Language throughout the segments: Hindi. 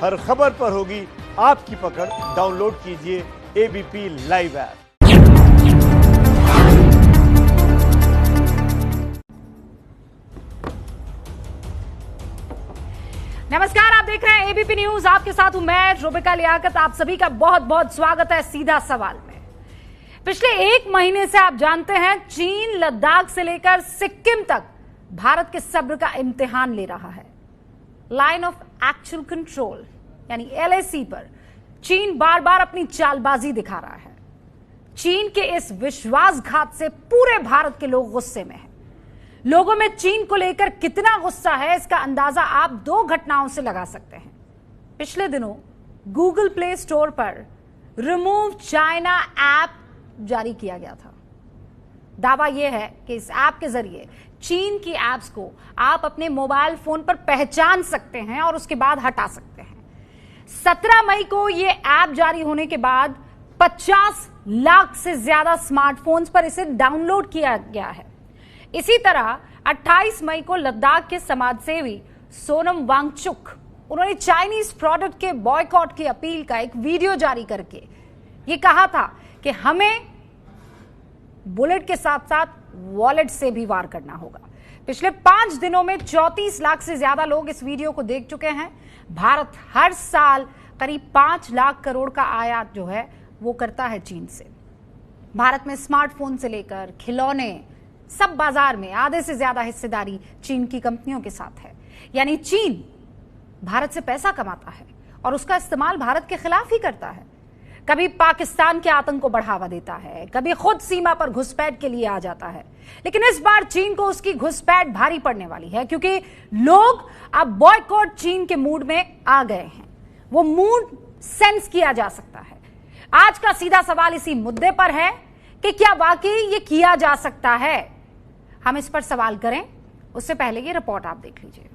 हर खबर पर होगी आपकी पकड़। डाउनलोड कीजिए एबीपी लाइव ऐप। नमस्कार, आप देख रहे हैं एबीपी न्यूज। आपके साथ हूं मैं रुबिका लियाकत। आप सभी का बहुत बहुत स्वागत है सीधा सवाल में। पिछले एक महीने से आप जानते हैं चीन लद्दाख से लेकर सिक्किम तक भारत के सब्र का इम्तिहान ले रहा है। लाइन ऑफ एक्चुअल कंट्रोल यानी एलएसी पर चीन बार बार अपनी चालबाजी दिखा रहा है। चीन के इस विश्वासघात से पूरे भारत के लोग गुस्से में हैं। लोगों में चीन को लेकर कितना गुस्सा है, इसका अंदाजा आप दो घटनाओं से लगा सकते हैं। पिछले दिनों गूगल प्ले स्टोर पर रिमूव चाइना ऐप जारी किया गया था। दावा यह है कि इस ऐप के जरिए चीन की ऐप्स को आप अपने मोबाइल फोन पर पहचान सकते हैं और उसके बाद हटा सकते हैं। 17 मई को यह ऐप जारी होने के बाद 50 लाख से ज्यादा स्मार्टफोन्स पर इसे डाउनलोड किया गया है। इसी तरह 28 मई को लद्दाख के समाजसेवी सोनम वांगचुक उन्होंने चाइनीज प्रोडक्ट के बॉयकॉट की अपील का एक वीडियो जारी करके ये कहा था कि हमें बुलेट के साथ साथ वॉलेट से भी वार करना होगा। पिछले 5 दिनों में 34 लाख से ज्यादा लोग इस वीडियो को देख चुके हैं। भारत हर साल करीब 5 लाख करोड़ का आयात जो है वो करता है चीन से। भारत में स्मार्टफोन से लेकर खिलौने सब बाजार में आधे से ज्यादा हिस्सेदारी चीन की कंपनियों के साथ है। यानी चीन भारत से पैसा कमाता है और उसका इस्तेमाल भारत के खिलाफ ही करता है। कभी पाकिस्तान के आतंक को बढ़ावा देता है, कभी खुद सीमा पर घुसपैठ के लिए आ जाता है। लेकिन इस बार चीन को उसकी घुसपैठ भारी पड़ने वाली है, क्योंकि लोग अब बॉयकॉट चीन के मूड में आ गए हैं। वो मूड सेंस किया जा सकता है। आज का सीधा सवाल इसी मुद्दे पर है कि क्या वाकई ये किया जा सकता है। हम इस पर सवाल करें उससे पहले ये रिपोर्ट आप देख लीजिए।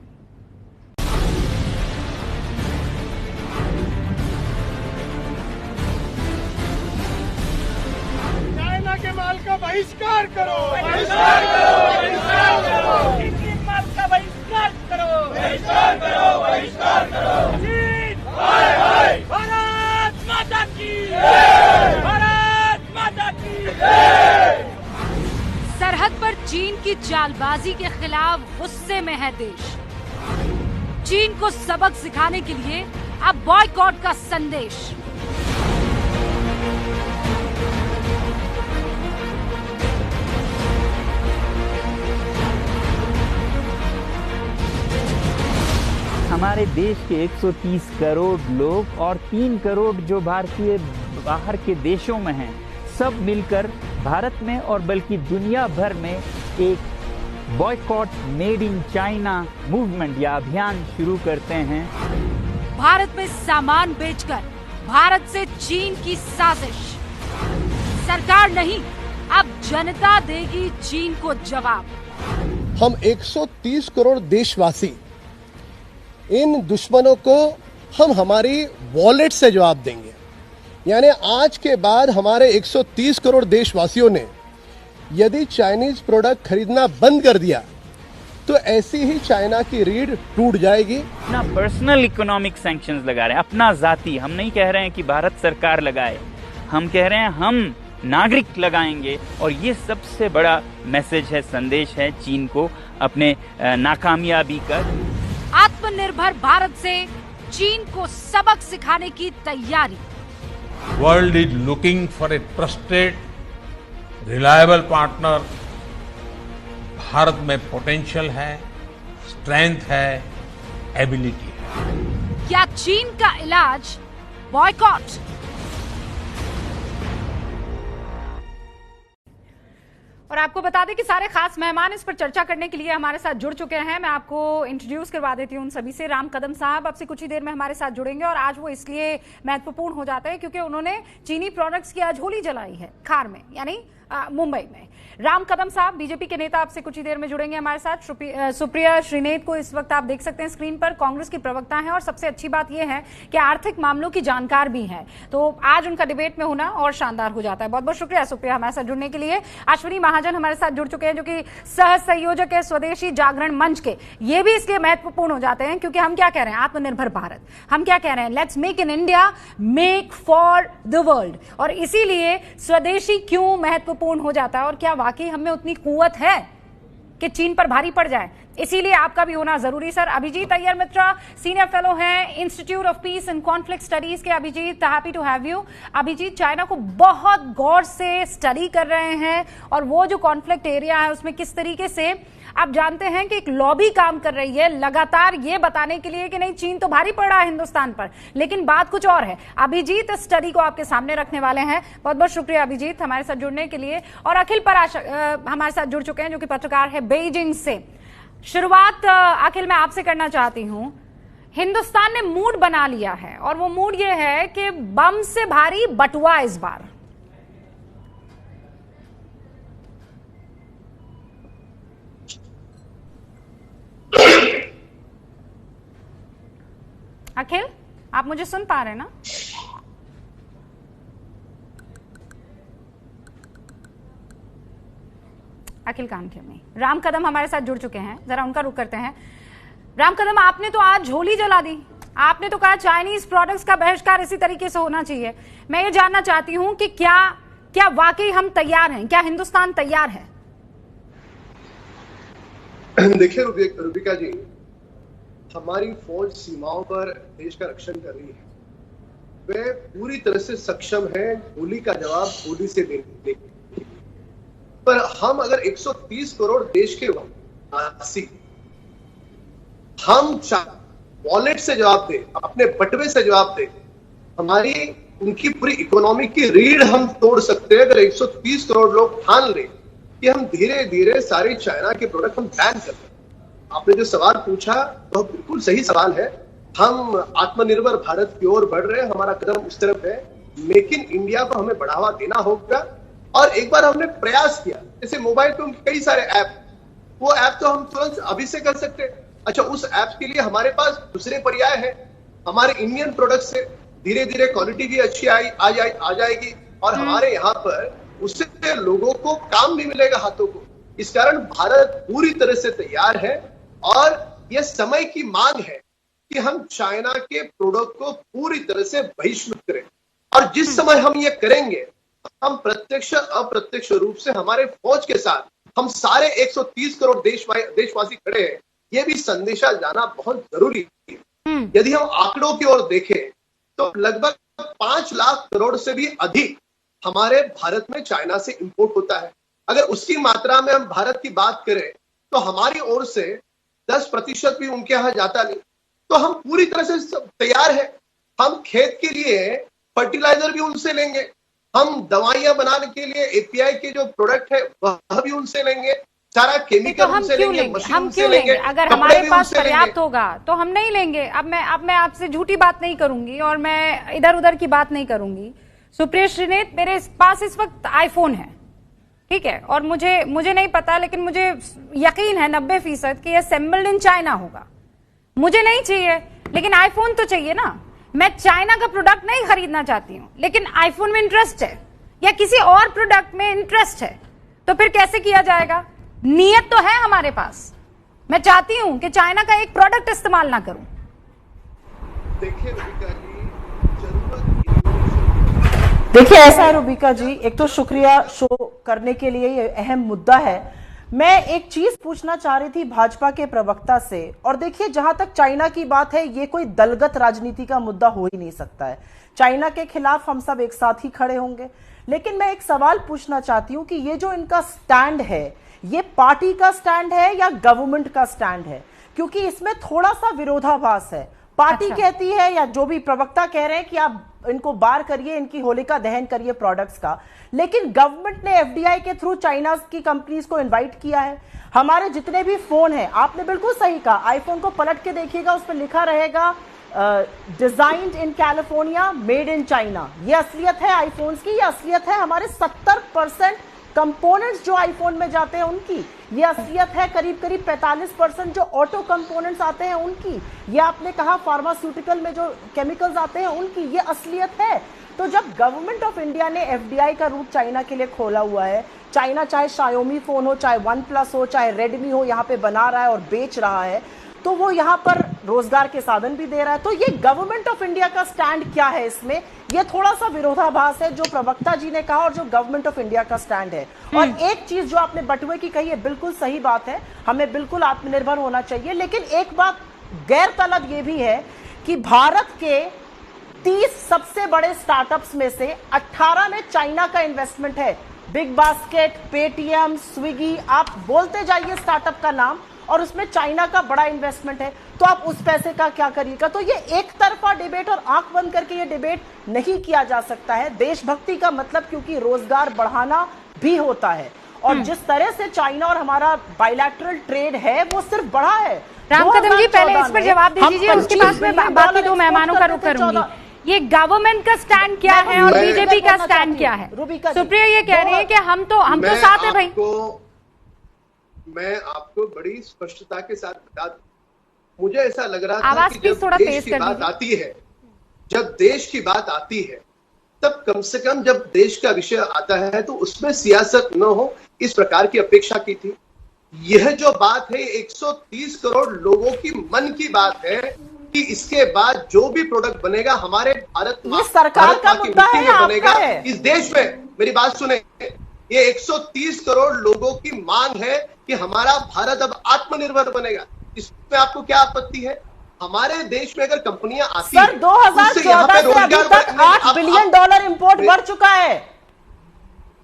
चाइना के माल का बहिष्कार करो, बहिष्कार करो, बहिष्कार करो। चीन के माल का बहिष्कार करो, बहिष्कार करो, बहिष्कार करो। चीन हाय हाय, भारत माता की जय, भारत माता की जय। सरहद पर चीन की चालबाजी के खिलाफ गुस्से में है देश। चीन को सबक सिखाने के लिए अब बॉयकॉट का संदेश। हमारे देश के 130 करोड़ लोग और 3 करोड़ जो भारतीय बाहर के देशों में हैं, सब मिलकर भारत में और बल्कि दुनिया भर में एक boycott made in China movement या अभियान शुरू करते हैं। भारत में सामान बेचकर भारत से चीन की साजिश। सरकार नहीं, अब जनता देगी चीन को जवाब। हम 130 करोड़ देशवासी इन दुश्मनों को हम हमारी वॉलेट से जवाब देंगे। यानी आज के बाद हमारे 130 करोड़ देशवासियों ने यदि चाइनीज प्रोडक्ट खरीदना बंद कर दिया तो ऐसी ही चाइना की रीढ़ टूट जाएगी। अपना पर्सनल इकोनॉमिक सैंक्शंस लगा रहे हैं, अपना जाति। हम नहीं कह रहे हैं कि भारत सरकार लगाए, हम कह रहे हैं हम नागरिक लगाएंगे। और ये सबसे बड़ा मैसेज है, संदेश है चीन को अपने नाकामयाबी का। आत्मनिर्भर भारत से चीन को सबक सिखाने की तैयारी। World is looking for a trusted, reliable partner. Bharat में पोटेंशियल है, स्ट्रेंथ है, एबिलिटी है। क्या चीन का इलाज बॉयकॉट? और आपको बता दें कि सारे खास मेहमान इस पर चर्चा करने के लिए हमारे साथ जुड़ चुके हैं। मैं आपको इंट्रोड्यूस करवा देती हूँ उन सभी से। राम कदम साहब अब से कुछ ही देर में हमारे साथ जुड़ेंगे और आज वो इसलिए महत्वपूर्ण हो जाते हैं क्योंकि उन्होंने चीनी प्रोडक्ट्स की आज होली जलाई है खार में। यानी मुंबई में। राम कदम साहब, बीजेपी के नेता, आपसे कुछ ही देर में जुड़ेंगे हमारे साथ। सुप्रिया श्रीनेत को इस वक्त आप देख सकते हैं स्क्रीन पर, कांग्रेस की प्रवक्ता हैं और सबसे अच्छी बात यह है कि आर्थिक मामलों की जानकार भी हैं, तो आज उनका डिबेट में होना और शानदार हो जाता है। बहुत बहुत शुक्रिया सुप्रिया हमारे साथ जुड़ने के लिए। अश्विनी महाजन हमारे साथ जुड़ चुके हैं, जो कि सह संयोजक है स्वदेशी जागरण मंच के। ये भी इसलिए महत्वपूर्ण हो जाते हैं क्योंकि हम क्या कह रहे हैं, आत्मनिर्भर भारत, हम क्या कह रहे हैं, let's make in India, make for the world. और इसीलिए स्वदेशी क्यों महत्वपूर्ण हो जाता है और क्या वाकई हमें उतनी कुव्वत है कि चीन पर भारी पड़ जाए, इसीलिए आपका भी होना जरूरी। Sir, Abhijit Iyer Mitra senior fellow हैं institute of peace and conflict studies के। Abhijit, happy to have you. Abhijit, China को बहुत गौर से स्टडी कर रहे हैं और वो जो कॉन्फ्लिक्ट एरिया है उसमें किस तरीके से आप जानते हैं कि एक लॉबी काम कर रही है लगातार ये बताने के लिए कि नहीं, चीन तो भारी पड़ रहा है हिंदुस्तान पर, लेकिन बात कुछ और है। अभिजीत इस स्टडी को आपके सामने रखने वाले हैं। बहुत बहुत शुक्रिया अभिजीत हमारे साथ जुड़ने के लिए। और अखिल पराशर हमारे साथ जुड़ चुके हैं, जो कि पत्रकार है बीजिंग से। शुरुआत अखिल मैं आपसे करना चाहती हूं। हिंदुस्तान ने मूड बना लिया है और वो मूड ये है कि बम से भारी बटुआ इस बार। अखिल, आप मुझे सुन पा रहे हैं ना? अखिल कान के में। राम कदम हमारे साथ जुड़ चुके हैं, जरा उनका रुख करते हैं। राम कदम, आपने तो आज झोली जला दी, आपने तो कहा चाइनीज प्रोडक्ट्स का बहिष्कार इसी तरीके से होना चाहिए। मैं ये जानना चाहती हूं कि क्या वाकई हम तैयार हैं, क्या हिंदुस्तान तैयार है? देखिए रुबिका जी, हमारी फौज सीमाओं पर देश का रक्षण कर रही है, वे पूरी तरह से सक्षम है गोली का जवाब गोली से देने के। पर हम अगर 130 करोड़ देश के वासी हम वॉलेट से जवाब दें, अपने बटवे से जवाब दें, हमारी उनकी पूरी इकोनॉमी की रीढ़ हम तोड़ सकते हैं। अगर 130 करोड़ लोग ठान लें कि हम धीरे धीरे सारे चाइना के प्रोडक्ट हम बैन कर दें। आपने जो सवाल पूछा तो बिल्कुल सही सवाल है। हम आत्मनिर्भर भारत की ओर बढ़ रहे हैं, हमारा कदम उस तरफ है। मेक इन इंडिया को हमें बढ़ावा देना होगा। और एक बार हमने प्रयास किया, जैसे मोबाइल पे उनके कई सारे ऐप, वो ऐप तो हम तुरंत अभी से कर सकते हैं। अच्छा, उस ऐप के लिए हमारे पास दूसरे पर्याय है। हमारे इंडियन प्रोडक्ट से धीरे धीरे क्वालिटी भी अच्छी आ जाएगी और हमारे यहाँ पर उससे लोगों को काम भी मिलेगा, हाथों को। इस कारण भारत पूरी तरह से तैयार है और यह समय की मांग है कि हम चाइना के प्रोडक्ट को पूरी तरह से बहिष्कृत करें। और जिस समय हम ये करेंगे, हम प्रत्यक्ष अप्रत्यक्ष रूप से हमारे फौज के साथ हम सारे 130 करोड़ देशवासी खड़े हैं। ये भी संदेशा जाना बहुत जरूरी है। यदि हम आंकड़ों की ओर देखें तो लगभग 5 लाख करोड़ से भी अधिक हमारे भारत में चाइना से इंपोर्ट होता है। अगर उसकी मात्रा में हम भारत की बात करें तो हमारी ओर से 10% भी उनके यहाँ जाता नहीं। तो हम पूरी तरह से तैयार हैं। हम खेत के लिए फर्टिलाइजर भी उनसे लेंगे, हम दवाइयां बनाने के लिए एपीआई के जो प्रोडक्ट है वह भी उनसे लेंगे, सारा केमिकल उनसे लेंगे, हम क्यों लेंगे? अगर हमारे पास पर्याप्त होगा तो हम नहीं लेंगे। अब मैं आपसे झूठी बात नहीं करूंगी और मैं इधर उधर की बात नहीं करूंगी। सुप्रिया श्रीनेत, मेरे पास इस वक्त आईफोन है, ठीक है, और मुझे नहीं पता, लेकिन मुझे यकीन है 90% कि ये असेंबल्ड इन चाइना होगा। मुझे नहीं चाहिए, लेकिन आईफोन तो चाहिए ना। मैं चाइना का प्रोडक्ट नहीं खरीदना चाहती हूं, लेकिन आईफोन में इंटरेस्ट है या किसी और प्रोडक्ट में इंटरेस्ट है, तो फिर कैसे किया जाएगा? नियत तो है हमारे पास। मैं चाहती हूं कि चाइना का एक प्रोडक्ट इस्तेमाल ना करूं। देखिए रुबिका जी, देखिए ऐसा है रुबिका जी, एक तो शुक्रिया शो करने के लिए, ये अहम मुद्दा है। मैं एक चीज पूछना चाह रही थी भाजपा के प्रवक्ता से, और देखिए जहां तक चाइना की बात है, ये कोई दलगत राजनीति का मुद्दा हो ही नहीं सकता है। चाइना के खिलाफ हम सब एक साथ ही खड़े होंगे, लेकिन मैं एक सवाल पूछना चाहती हूं कि ये जो इनका स्टैंड है, ये पार्टी का स्टैंड है या गवर्नमेंट का स्टैंड है? क्योंकि इसमें थोड़ा सा विरोधाभास है। पार्टी कहती है या जो भी प्रवक्ता कह रहे हैं कि आप इनको बार करिए, इनकी होलिका दहन करिए प्रोडक्ट्स का, लेकिन गवर्नमेंट ने एफडीआई के थ्रू चाइना की कंपनीज को इनवाइट किया है। हमारे जितने भी फोन हैं, आपने बिल्कुल सही कहा, आईफोन को पलट के देखिएगा, उस पर लिखा रहेगा designed in California, made in China. ये असलियत है आईफोन्स की, ये असलियत है हमारे 70% कंपोनेंट्स जो आईफोन में जाते हैं उनकी, ये असलियत है। करीब करीब 45% जो ऑटो कंपोनेंट्स आते हैं उनकी, ये आपने कहा फार्मास्यूटिकल में जो केमिकल्स आते हैं उनकी, ये असलियत है। तो जब गवर्नमेंट ऑफ इंडिया ने एफडीआई का रूट चाइना के लिए खोला हुआ है, चाइना चाहे शायोमी फोन हो, चाहे वन प्लस हो, चाहे रेडमी हो, यहाँ पे बना रहा है और बेच रहा है, तो वो यहाँ पर रोजगार के साधन भी दे रहा है। तो ये गवर्नमेंट ऑफ इंडिया का स्टैंड क्या है इसमें, ये थोड़ा सा विरोधाभास है जो प्रवक्ता जी ने कहा और जो गवर्नमेंट ऑफ इंडिया का स्टैंड है। और एक चीज जो आपने बटुए की कही है बिल्कुल सही बात है, हमें बिल्कुल आत्मनिर्भर होना चाहिए। लेकिन एक बात गैर तलब ये भी है कि भारत के 30 सबसे बड़े स्टार्टअप्स में से 18 में चाइना का इन्वेस्टमेंट है। बिग बास्केट, पेटीएम, स्विगी, आप बोलते जाइए स्टार्टअप का नाम, और उसमें चाइना का बड़ा इन्वेस्टमेंट है। तो आप उस पैसे का क्या करिएगा? तो ये एक तरफा डिबेट और आंख बंद करके ये डिबेट नहीं किया जा सकता है। देशभक्ति का मतलब क्योंकि रोजगार बढ़ाना भी होता है, और जिस तरह से चाइना और हमारा बायलैटरल ट्रेड है वो सिर्फ बढ़ा है। राम कदम जी पहले इस पर जवाब दीजिए, उसके बाद में बाकी दो मेहमानों का रुख करूंगी। ये गवर्नमेंट का स्टैंड क्या है और बीजेपी का स्टैंड क्या है? सुप्रिया ये कह रही है कि हम तो साथ है भाई। मैं आपको बड़ी स्पष्टता के साथ बता दूं, मुझे ऐसा लग रहा था आवाज कि प्लीज जब थोड़ा देश तेज की कर बात दीजिए। आती है, जब देश की बात आती है, तब कम से कम जब देश का विषय आता है तो उसमें सियासत न हो, इस प्रकार की अपेक्षा की थी। यह जो बात है 130 करोड़ लोगों की मन की बात है कि इसके बाद जो भी प्रोडक्ट बनेगा हमारे भारत ये सरकार का मुद्दा है, बनेगा आपका है। इस देश में। मेरी बात सुने, ये 130 करोड़ लोगों की मांग है कि हमारा भारत अब आत्मनिर्भर बनेगा। इसमें आपको क्या आपत्ति है? हमारे देश में अगर कंपनियां आती सर 2014 से अभी तक $8 बिलियन इंपोर्ट बढ़ चुका है।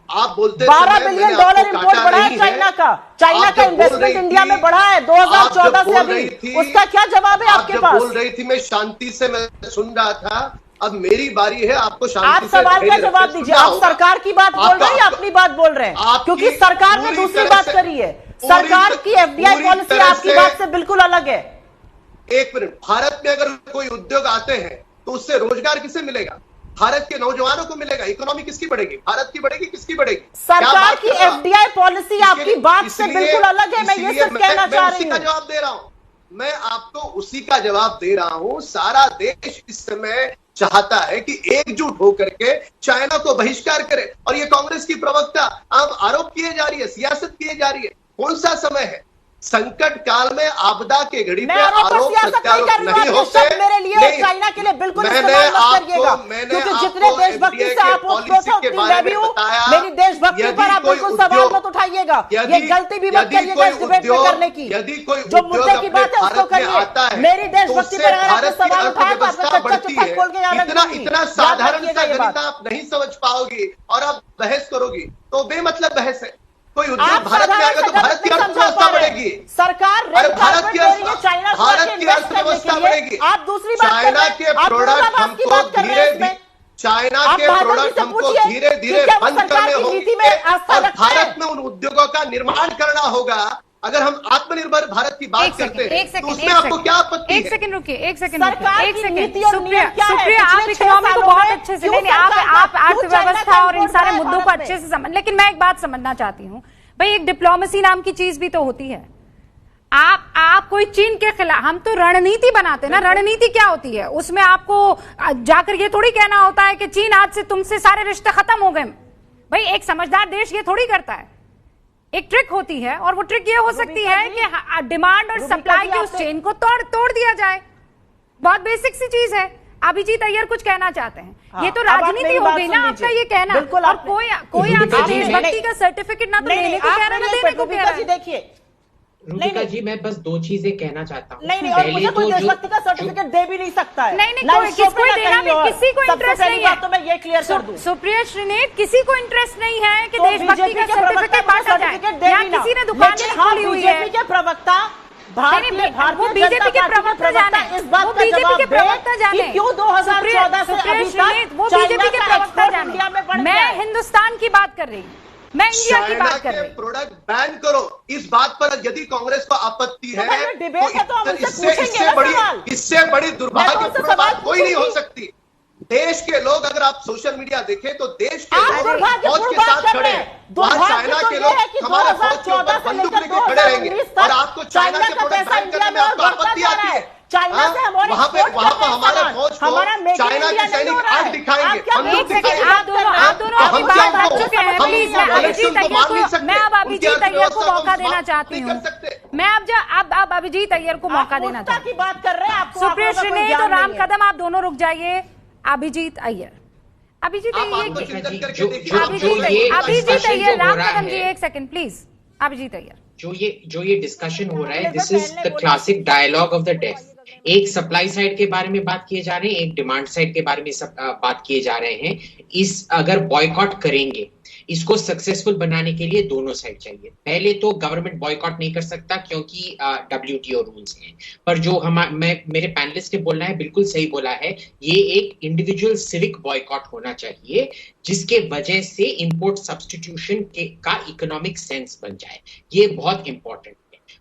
आप बोलते 12 बिलियन डॉलर इंपोर्ट बढ़ा है चाइना का। चाइना का इन्वेस्टमेंट इंडिया में बढ़ा है 2014 से अभी। उसका क्या जवाब है आपके पास? बोल रही थी, मैं शांति से मैं सुन रहा था। अब मेरी बारी है आपको शांति आप सवाल का जवाब दीजिए। आप सरकार की बात बोल रहे हैं, अपनी बात बोल रहे हैं? क्योंकि सरकार ने दूसरी बात करी है। सरकार की एफडीआई पॉलिसी आपकी बात से बिल्कुल अलग है। एक मिनट, भारत में अगर कोई उद्योग आते हैं तो उससे रोजगार किसे मिलेगा? भारत के नौजवानों को मिलेगा। इकोनॉमी किसकी बढ़ेगी? भारत की बढ़ेगी, किसकी बढ़ेगी? सरकार की एफडीआई पॉलिसी आपकी बात से बिल्कुल अलग है। मैं ये सिर्फ कहना चाह रही हूँ। जवाब दे रहा हूं, मैं आपको उसी का जवाब दे रहा हूं। सारा देश इस समय चाहता है कि एकजुट होकर के चाइना को बहिष्कार करे, और ये कांग्रेस की प्रवक्ता अब आरोप किए जा रही है, सियासत किए जा रही है। कौन सा समय है? संकट काल में, आपदा के घड़ी पे आरोप प्रत्यारोप नहीं होते। मेरे लिए और चाइना के लिए बिल्कुल इस्तेमाल मत करिएगा, क्योंकि जितने देशभक्ति से आप मेरी देशभक्ति पर आप बिल्कुल सवाल मत उठाइएगा। ये गलती भी मत करिएगा इस डिबेट में करने की। जो मुद्दे की बात है उसको करिए। मेरी देशभक्ति पर अगर आपने सवाल उठाया तो आपका कच्चा चुप्पा खोल के याद रखिए। इतना साधारण सा गणित आप नहीं समझ पाओगी और आप बहस करोगी तो बेमतलब बहस है। कोई उद्योग भारत में आएगा तो भारत की अर्थव्यवस्था बढ़ेगी। सरकार भारत की अर्थव्यवस्था बढ़ेगी। आप दूसरी बात चाइना के प्रोडक्ट हमको धीरे चाइना के प्रोडक्ट हमको धीरे धीरे बंद करने होंगे और भारत में उन उद्योगों का निर्माण करना होगा। अगर हम आत्मनिर्भर भारत की बात करते हैं तो उसमें आपको क्या आपत्ति है? एक सेकंड रुकिए, एक सेकंड सुप्रिया, आप इकोनॉमी को बहुत अच्छे से, नहीं आप अर्थव्यवस्था और इन सारे मुद्दों को अच्छे से समझ, लेकिन मैं एक बात समझना चाहती हूँ भाई, एक डिप्लोमेसी नाम की चीज भी तो होती है। आप कोई चीन के खिलाफ, हम तो रणनीति बनाते हैं ना। रणनीति क्या होती है? उसमें आपको जाकर ये थोड़ी कहना होता है कि चीन आज से तुमसे सारे रिश्ते खत्म हो गए। भाई एक समझदार देश ये थोड़ी करता है। एक ट्रिक होती है, और वो ट्रिक ये हो सकती है कि डिमांड और सप्लाई की उस चेन को तोड़ दिया जाए। बहुत बेसिक सी चीज है। अभिजीत अय्यर कुछ कहना चाहते हैं। हाँ, ये तो राजनीति हो गई ना आपका ये कहना। और कोई आपसे देशभक्ति का सर्टिफिकेट ना तो लेने को कह रहा है ना देने को कह रहा है। देखिए रूबिका जी, मैं बस दो चीजें कहना चाहता हूँ। नहीं, और मुझे कोई देशभक्ति का सर्टिफिकेट दे भी नहीं सकता है। नहीं, किसको देना भी, किसी को इंटरेस्ट नहीं है। तो मैं ये क्लियर कर दूं, सुप्रिया श्रीनेत, किसी को इंटरेस्ट नहीं है कि देशभक्ति का सर्टिफिकेट बांटा जाए। यहाँ किसी ने दुकान नहीं खोली हुई है। बीजेपी के प्रवक्ता वो बीजेपी के प्रवक्ता जाने, इस बात वो बीजेपी के प्रवक्ता जाने क्यों 2014 से अभी तक वो बीजेपी के प्रवक्ता जाने। मैं हिंदुस्तान की बात कर रही हूँ, मैं इंडिया की बात कर रही हूँ। प्रोडक्ट बैन करो, इस बात पर यदि कांग्रेस को आपत्ति है तो इससे बड़ी दुर्भाग्यपूर्ण बात कोई नहीं हो सकती। देश के लोग लोग अगर आप सोशल मीडिया देखें तो देश के आप लोग दुर्भाग्यपूर्ण फौज के बात साथ कर खड़े रहे हैं। हैं। वहां दुर्भाग्य चाइना तो के ये लोग है कि हमारे फौज के 2014 ऊपर से बंदूक लेकर लेके खड़े रहेंगे 2019 और तक आपको चाइना के का प्रोडक्ट पैसा बैन करने इंडिया में में और आपको बढ़ता आपत्ति जा आती रहा है। है। चाइना से हमारे वहां पे हमारे फौज को चाइना के सैनिक आग दिखाएंगे, एक सेकंड, आप दोनों अपनी बात रख चुके हैं। प्लीज, मैं अभिजीत अय्यर को, मैं अब अभिजीत अय्यर को मौका देना चाहती हूँ। मैं अब अभिजीत अय्यर को मौका देना चाहती की बात कर रहे हैं। आपको सुप्रिया आपका कोई श्रीनेत ज्ञान और राम नहीं है। कदम, आप दोनों रुक जाइए। अभिजीत अय्यर, अभिजीत अय्यर, राम कदम जी एक सेकंड प्लीज। अभिजीत अय्यर, जो ये डिस्कशन हो रहा है, this is the classic dialogue of the deaf. एक सप्लाई साइड के बारे में बात किए जा रहे हैं, एक डिमांड साइड के बारे में बात किए जा रहे हैं। अगर बॉयकॉट करेंगे, इसको सक्सेसफुल बनाने के लिए दोनों साइड चाहिए। पहले तो गवर्नमेंट बॉयकॉट नहीं कर सकता क्योंकि WTO रूल्स हैं, पर जो मेरे पैनलिस्ट ने बोलना है बिल्कुल सही बोला है, ये एक इंडिविजुअल सिविक बॉयकॉट होना चाहिए जिसके वजह से इंपोर्ट सब्स्टिट्यूशन का इकोनॉमिक सेंस बन जाए। ये बहुत इंपॉर्टेंट है।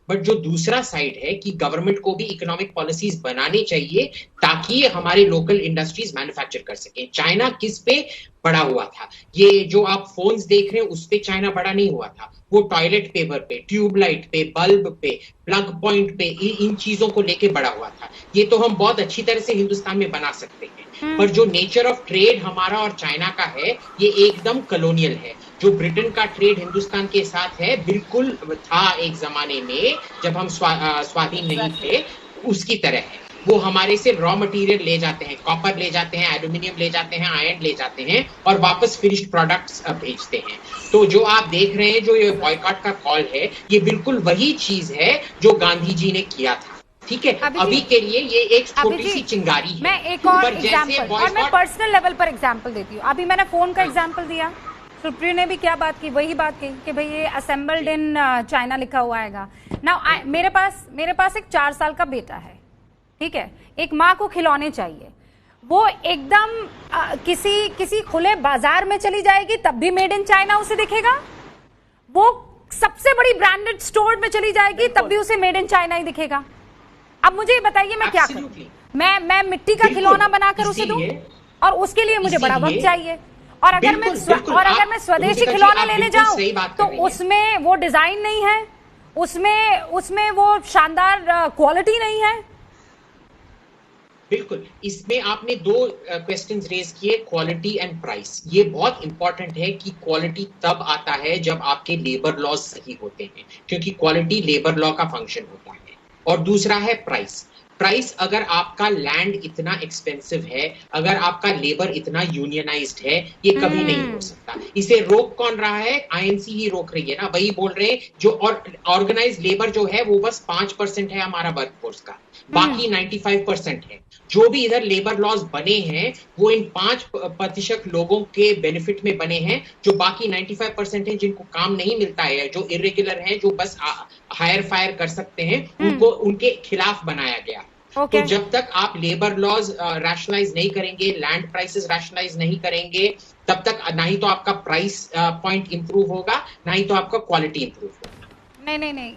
बट जो दूसरा साइड है कि गवर्नमेंट को भी इकोनॉमिक पॉलिसीज बनानी चाहिए ताकि हमारे लोकल इंडस्ट्रीज मैन्युफैक्चर कर सकें। चाइना किस पे बड़ा हुआ था? ये जो आप फोन्स देख रहे हैं उस पे चाइना बड़ा नहीं हुआ था, वो टॉयलेट पेपर पे, ट्यूबलाइट पे, बल्ब पे, प्लग पॉइंट पे, इन चीजों को लेके बड़ा हुआ था। ये तो हम बहुत अच्छी तरह से हिंदुस्तान में बना सकते हैं, पर जो नेचर ऑफ ट्रेड हमारा और चाइना का है ये एकदम कॉलोनियल है। जो ब्रिटेन का ट्रेड हिंदुस्तान के साथ है बिल्कुल था एक जमाने में जब हम स्वाधीन नहीं थे, उसकी तरह है। वो हमारे से रॉ मटेरियल ले जाते हैं, कॉपर ले जाते हैं, एल्यूमिनियम ले जाते हैं, आयरन ले जाते हैं और वापस फिनिश्ड प्रोडक्ट्स भेजते हैं। तो जो आप देख रहे हैं, जो ये बॉयकॉट का कॉल है, ये बिल्कुल वही चीज है जो गांधी जी ने किया था। ठीक है, अभी के लिए ये एक छोटी सी चिंगारी है। मैं एक और एग्जांपल, और मैं पर्सनल लेवल पर एग्जांपल देती हूँ। अभी मैंने फोन का एग्जांपल दिया, सुप्रिया ने भी क्या बात की, वही बात की कि भाई ये असेंबल्ड इन चाइना लिखा हुआ है। नाउ मेरे पास एक 4 साल का बेटा है, ठीक है। एक माँ को खिलौने चाहिए, वो एकदम किसी खुले बाजार में चली जाएगी तब भी मेड इन चाइना उसे दिखेगा। वो सबसे बड़ी ब्रांडेड स्टोर में चली जाएगी तब भी उसे मेड इन चाइना ही दिखेगा। अब मुझे ये बताइए मैं क्या करूं? मैं मिट्टी का खिलौना बनाकर उसे दूं और उसके लिए मुझे बड़ा वक्त चाहिए। और अगर मैं स्वदेशी खिलौने लेने जाऊं तो उसमें वो डिजाइन नहीं है, उसमें वो शानदार क्वालिटी नहीं है। बिल्कुल, इसमें आपने 2 क्वेश्चंस रेज किए, क्वालिटी एंड प्राइस। ये बहुत इंपॉर्टेंट है कि क्वालिटी तब आता है जब आपके लेबर लॉज सही होते हैं, क्योंकि क्वालिटी लेबर लॉ का फंक्शन होता है। और दूसरा है प्राइस। प्राइस, अगर आपका लैंड इतना एक्सपेंसिव है, अगर आपका लेबर इतना यूनियनाइज्ड है, ये कभी नहीं हो सकता। इसे रोक कौन रहा है? INC ही रोक रही है ना। वही बोल रहे हैं जो ऑर्गेनाइज लेबर जो है वो बस 5% है हमारा वर्कफोर्स का, बाकी 95% है। जो भी इधर लेबर लॉज बने हैं वो इन 5% लोगों के बेनिफिट में बने हैं, जो बाकी 95% है जिनको काम नहीं मिलता है, जो इरेगुलर है, जो बस हायर फायर कर सकते हैं, उनको उनके खिलाफ बनाया गया। तो जब तक आप लेबर लॉज रैशनलाइज नहीं करेंगे, लैंड प्राइसेस रैशनलाइज नहीं करेंगे, तब तक ना ही तो आपका प्राइस पॉइंट इंप्रूव होगा, ना ही तो आपका क्वालिटी इंप्रूव होगा। नहीं,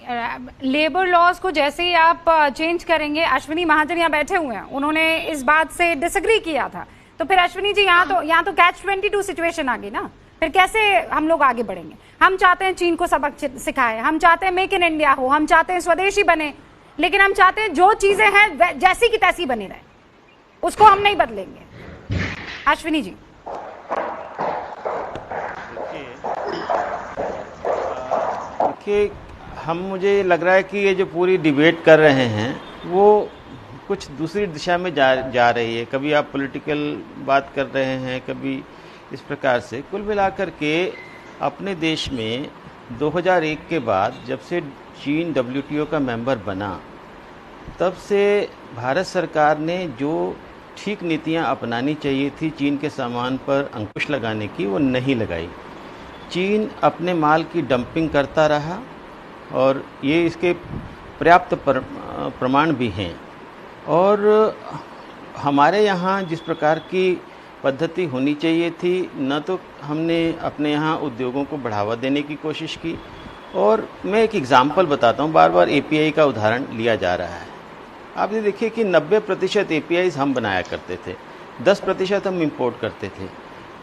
लेबर लॉज को जैसे ही आप चेंज करेंगे, अश्विनी महाजन यहाँ बैठे हुए हैं, उन्होंने इस बात से डिसएग्री किया था। तो फिर अश्विनी जी यहाँ तो कैच 22 सिचुएशन आ गई ना। फिर कैसे हम लोग आगे बढ़ेंगे? हम चाहते हैं चीन को सबक सिखाए, हम चाहते हैं मेक इन इंडिया हो, हम चाहते हैं स्वदेशी बने, लेकिन हम चाहते हैं जो चीजें हैं जैसी की तैसी बनी रहे, उसको हम नहीं बदलेंगे। अश्विनी जी, देखिए, मुझे लग रहा है कि ये जो पूरी डिबेट कर रहे हैं वो कुछ दूसरी दिशा में जा रही है। कभी आप पॉलिटिकल बात कर रहे हैं, कभी इस प्रकार से। कुल मिलाकर के अपने देश में 2001 के बाद जब से चीन WTO का मेंबर बना, तब से भारत सरकार ने जो ठीक नीतियां अपनानी चाहिए थी चीन के सामान पर अंकुश लगाने की, वो नहीं लगाई। चीन अपने माल की डंपिंग करता रहा और ये इसके पर्याप्त प्रमाण भी हैं। और हमारे यहाँ जिस प्रकार की पद्धति होनी चाहिए थी, न तो हमने अपने यहाँ उद्योगों को बढ़ावा देने की कोशिश की। और मैं एक एग्ज़ाम्पल बताता हूँ, बार बार API का उदाहरण लिया जा रहा है। आप ये देखिए कि 90% APIs हम बनाया करते थे। 10% हम इंपोर्ट करते थे।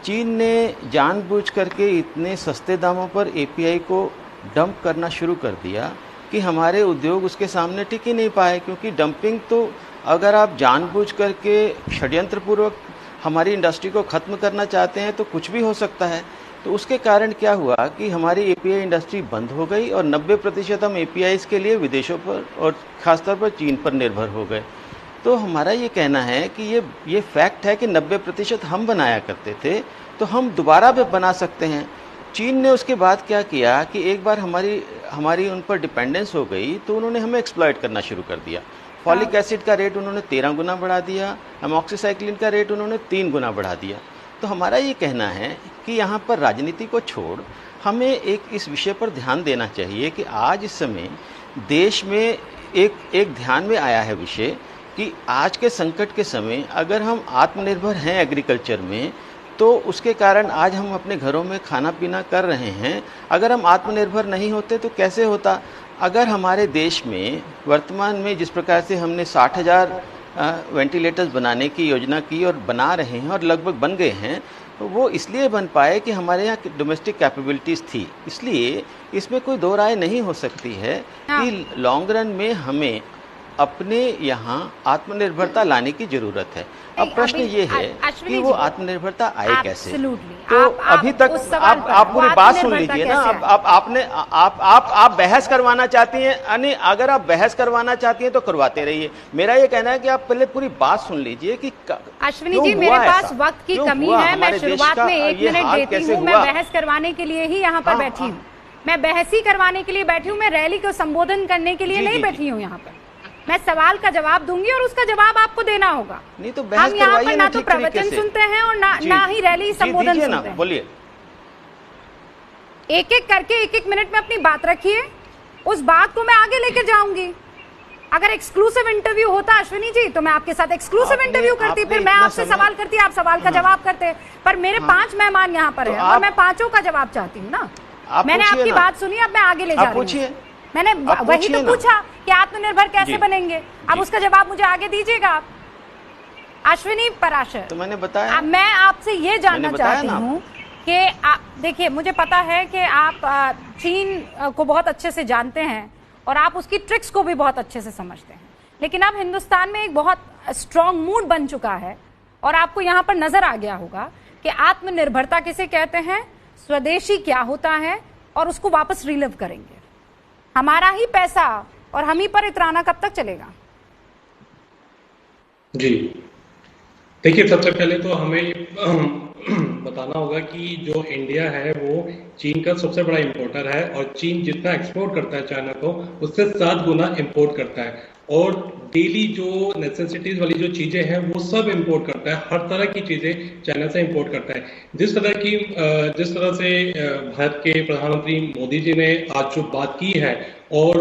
चीन ने जानबूझ करके इतने सस्ते दामों पर एपीआई को डंप करना शुरू कर दिया कि हमारे उद्योग उसके सामने टिक ही नहीं पाए, क्योंकि डंपिंग तो अगर आप जानबूझ करके षड्यंत्रपूर्वक हमारी इंडस्ट्री को ख़त्म करना चाहते हैं तो कुछ भी हो सकता है। तो उसके कारण क्या हुआ कि हमारी एपीआई इंडस्ट्री बंद हो गई और 90% हम एपीआईज़ के लिए विदेशों पर और ख़ासतौर पर चीन पर निर्भर हो गए। तो हमारा ये कहना है कि ये फैक्ट है कि 90% हम बनाया करते थे, तो हम दोबारा भी बना सकते हैं। चीन ने उसके बाद क्या किया कि एक बार हमारी उन पर डिपेंडेंस हो गई तो उन्होंने हमें एक्सप्लॉइट करना शुरू कर दिया। फॉलिक एसिड का रेट उन्होंने 13 गुना बढ़ा दिया, एमॉक्सीसाइक्लिन का रेट उन्होंने 3 गुना बढ़ा दिया। तो हमारा ये कहना है कि यहाँ पर राजनीति को छोड़ हमें एक इस विषय पर ध्यान देना चाहिए कि आज इस समय देश में एक ध्यान में आया है विषय कि आज के संकट के समय अगर हम आत्मनिर्भर हैं एग्रीकल्चर में, तो उसके कारण आज हम अपने घरों में खाना पीना कर रहे हैं। अगर हम आत्मनिर्भर नहीं होते तो कैसे होता? अगर हमारे देश में वर्तमान में जिस प्रकार से हमने 60,000 वेंटिलेटर्स बनाने की योजना की और बना रहे हैं और लगभग बन गए हैं, तो वो इसलिए बन पाए कि हमारे यहाँ डोमेस्टिक कैपेबिलिटीज़ थी। इसलिए इसमें कोई दो राय नहीं हो सकती है कि लॉन्ग रन में हमें अपने यहाँ आत्मनिर्भरता लाने की जरूरत है। अब प्रश्न ये है कि वो आत्मनिर्भरता आए कैसे? तो अभी तक आप पूरी बात सुन लीजिए ना। आप बहस करवाना चाहती हैं, यानी अगर आप बहस करवाना चाहती हैं तो करवाते रहिए। मेरा ये कहना है कि आप पहले पूरी बात सुन लीजिए कि अश्विनी जी, मेरे पास वक्त की कमी है। मैं शुरुआत में 1 मिनट देती हूँ। मैं बहस करवाने के लिए ही यहाँ पर बैठी हूँ। मैं बहस ही करवाने के लिए बैठी हूँ। मैं रैली को संबोधन करने के लिए नहीं बैठी हूँ यहाँ पर। मैं सवाल का जवाब दूंगी और उसका जवाब आपको देना होगा। नहीं तो हम यहाँ पर ना तो प्रवचन सुनते हैं और ना ही रैली संबोधन सुनते हैं। बोलिए। एक एक करके 1-1 मिनट में अपनी बात रखिए, उस बात को मैं आगे लेकर जाऊंगी। अगर एक्सक्लूसिव इंटरव्यू होता अश्विनी जी तो मैं आपके साथ एक्सक्लूसिव इंटरव्यू करती, फिर मैं आपसे सवाल करती, आप सवाल का जवाब करते। पर मेरे 5 मेहमान यहाँ पर हैं और मैं 5 का जवाब चाहती हूँ ना। मैंने आपकी बात सुनी, अब मैं आगे ले जा रही हूँ। मैंने वही तो पूछा कि आत्मनिर्भर कैसे बनेंगे। अब उसका जवाब मुझे आगे दीजिएगा आप। अश्विनी पराशर, तो मैंने बताया। मैं आपसे ये जानना चाहती हूँ कि देखिए, मुझे पता है कि आप चीन को बहुत अच्छे से जानते हैं और आप उसकी ट्रिक्स को भी बहुत अच्छे से समझते हैं, लेकिन अब हिंदुस्तान में एक बहुत स्ट्रॉन्ग मूड बन चुका है और आपको यहाँ पर नजर आ गया होगा कि आत्मनिर्भरता किसे कहते हैं, स्वदेशी क्या होता है, और उसको वापस रिलिव करेंगे। हमारा ही पैसा और हम ही पर इतराना कब तक चलेगा? जी देखिए, सबसे पहले तो हमें बताना होगा कि जो इंडिया है वो चीन का सबसे बड़ा इंपोर्टर है और चीन जितना एक्सपोर्ट करता है चाइना को, उससे 7 गुना इंपोर्ट करता है। और डेली जो नेसेसिटीज वाली जो चीजें हैं वो सब इंपोर्ट करता है। हर तरह की चीजें चाइना से इंपोर्ट करता है। जिस तरह से भारत के प्रधानमंत्री मोदी जी ने आज जो बात की है और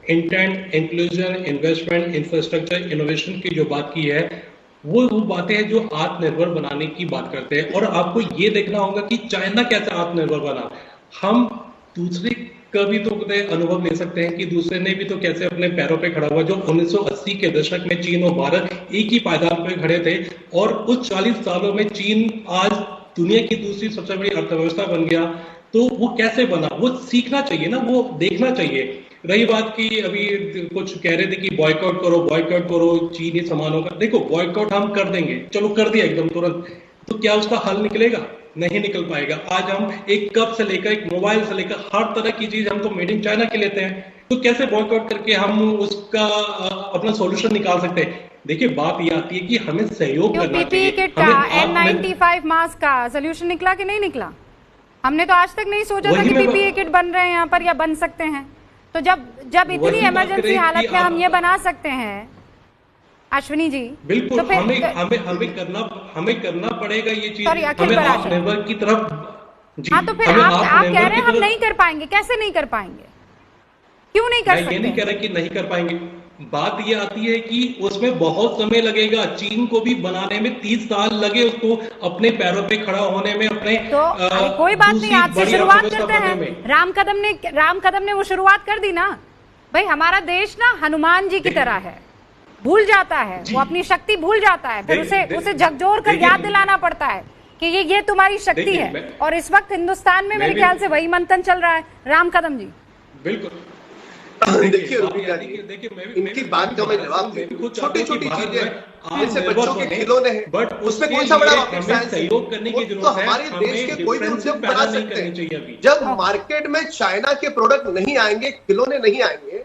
intent, inclusion, investment, infrastructure, innovation की जो बात की है, वो बातें हैं जो आत्मनिर्भर बनाने की बात करते हैं। और आपको ये देखना होगा कि चाइना कैसे आत्मनिर्भर बना। हम दूसरे का भी तो अनुभव ले सकते हैं कि दूसरे ने भी तो कैसे अपने पैरों पे खड़ा हुआ। जो 1980 के दशक में चीन और भारत एक ही पायदान पे खड़े थे और उस 40 सालों में चीन आज दुनिया की दूसरी सबसे बड़ी अर्थव्यवस्था बन गया। तो वो कैसे बना, वो सीखना चाहिए ना, वो देखना चाहिए। रही बात की अभी कुछ कह रहे थे कि बॉयकॉट करो चीनी सामानों का। देखो, बॉयकॉट हम कर देंगे, चलो कर दिया एकदम तुरंत, तो क्या उसका हल निकलेगा? नहीं निकल पाएगा। आज हम एक कप से लेकर एक मोबाइल से लेकर हर तरह की चीज हम तो मेड इन चाइना की लेते हैं, तो कैसे बॉयकॉट करके हम उसका अपना सॉल्यूशन निकाल सकते हैं? देखिए, बात ये आती है कि हमें सहयोग करना चाहिए। पीपीई किट का, N95 मास्क का सॉल्यूशन निकला कि नहीं निकला? हमने तो आज तक नहीं सोचा था कि पीपीई किट बन रहे हैं यहाँ पर या बन सकते हैं। तो जब इतनी इमरजेंसी हालत में हम ये बना सकते हैं अश्विनी जी, बिल्कुल, तो हमें करना पड़ेगा ये चीज। हमें आत्मनिर्भर की तरफ। हाँ, तो फिर आप कह रहे हैं हम नहीं कर पाएंगे। कैसे नहीं कर पाएंगे? क्यों नहीं कर सकते? ये नहीं कह रहे कि नहीं कर पाएंगे। बात ये आती है कि उसमें बहुत समय लगेगा। चीन को भी बनाने में 30 साल लगे उसको अपने पैरों पे खड़ा होने में। अपने तो कोई बात नहीं, आज से शुरुआत करते हैं। राम कदम ने वो शुरुआत कर दी ना भाई। हमारा देश ना हनुमान जी की तरह है, भूल जाता है, वो अपनी शक्ति भूल जाता है, फिर उसे झकझोर कर याद दिलाना पड़ता है कि ये तुम्हारी शक्ति है। और इस वक्त हिंदुस्तान में मेरे ख्याल से वही मंथन चल रहा है। राम कदम जी, बिल्कुल देखिए रुबिका जी, इनकी बात का मैं जवाब दूं। छोटी छोटी चीजें जैसे बच्चों के खिलौने हैं, बट उसमें कौन सा बड़ा रॉकेट साइंस सहयोग करने की जरूरत है। तो हमारे देश के कोई भी उद्योग बना सकते हैं। जब मार्केट में चाइना के प्रोडक्ट नहीं आएंगे, खिलौने नहीं आएंगे,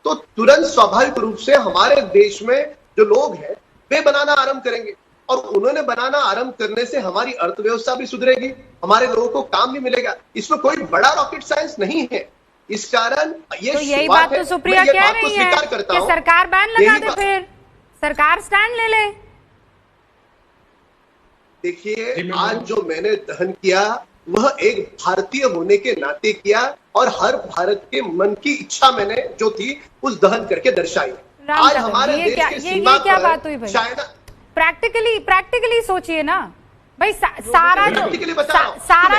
तो तुरंत स्वाभाविक रूप से हमारे देश में जो लोग हैं वे बनाना आरंभ करेंगे, और उन्होंने बनाना आरंभ करने से हमारी अर्थव्यवस्था भी सुधरेगी, हमारे लोगों को काम भी मिलेगा। इसमें कोई बड़ा रॉकेट साइंस नहीं है। इस कारण ये तो यही बात तो सुप्रिया कह रही है कि सरकार बैन लगा दे, फिर सरकार स्टैंड ले ले। देखिए, आज जो मैंने दहन किया वह एक भारतीय होने के नाते किया, और हर भारत के मन की इच्छा मैंने जो थी उस दहन करके दर्शाई। आज हमारे देश की सीमा क्या बात हुई भाई? चाइना प्रैक्टिकली सोचिए ना भाई, सारा